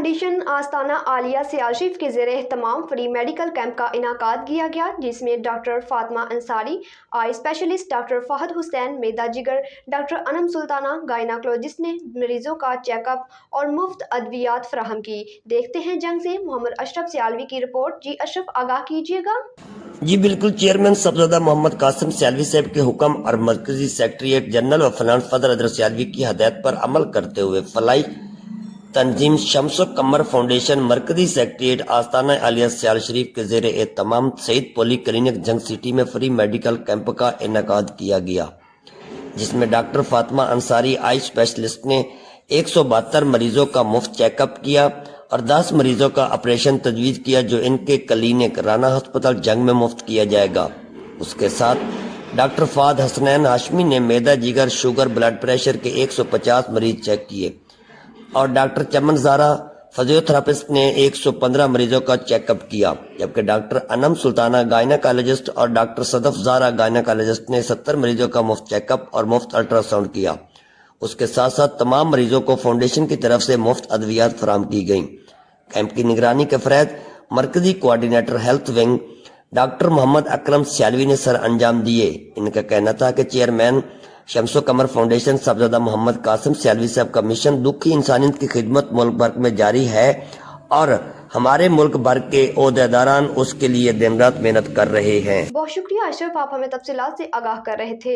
Foundation आस्ताना Alia सियाल शरीफ के ज़ेरे एहतमाम free medical camp का इनाकाद किया गया, जिसमें doctor Fatima Ansari, eye specialist doctor Fahad Hussain, मैदा जिगर डॉक्टर अनम सुल्ताना, गायनाकोलॉजिस्ट ने मरीजों का चेकअप और मुफ्त अद्वियात फराहम की। देखते हैं जंग से मोहम्मद अशरफ सियालवी की रिपोर्ट। जी अशरफ, आगाह कीजिएगा। जी बिल्कुल। चेयरमैन साहबजादा मोहम्मद कासिम सियालवी साहब के हुक्म और मरकजी secretariat general of finance further हजरत सियालवी की हदायत पर अमल करते हुए फलाई तंजीम शम्सो कमर फाउंडेशन मरकजी सेक्रेटरीट आस्ताना आलिया सियाल शरीफ के ज़ेरे एहतमाम सईद पोली क्लिनिक जंग सिटी में फ्री मेडिकल कैंप का इनेकाद किया गया, जिसमें doctor Fatima Ansari eye specialist ने 172 मरीजों का मुफ्त चेकअप किया और 10 मरीजों का ऑपरेशन तजवीज़ किया, जो इनके क्लिनिक राना अस्पताल जंग में मुफ्त किया जाएगा। उसके साथ डॉक्टर फाद हसनैन हाशमी ने मैदा जिगर शुगर ब्लड प्रेशर के 150 मरीज चेक किए और डॉक्टर चमन ज़ारा फिजियोथेरापिस्ट ने 115 मरीजों का चेकअप किया, जबकि डॉक्टर अनम सुल्ताना गायनाकोलॉजिस्ट और डॉक्टर सदफ ज़ारा गायनाकोलॉजिस्ट ने 70 मरीजों का मुफ्त चेकअप और मुफ्त अल्ट्रासाउंड किया। उसके साथ साथ तमाम मरीजों को फाउंडेशन की तरफ से मुफ्त अद्वियात फराहम की गई। कैंप की निगरानी के फरैद मरकजी coordinator health wing doctor Mohammad Akram Sialvi ने सर अंजाम दिए। इनका कहना था कि चेयरमैन शम्सो कमर फाउंडेशन साहबजादा मोहम्मद कासिम सियालवी साहब का मिशन दुखी इंसानियत की खिदमत मुल्क भर में जारी है और हमारे मुल्क भर के ओहदेदारान उसके लिए दिन रात मेहनत कर रहे हैं। बहुत शुक्रिया अशरफ, आप हमें तफसीलात से आगाह कर रहे थे।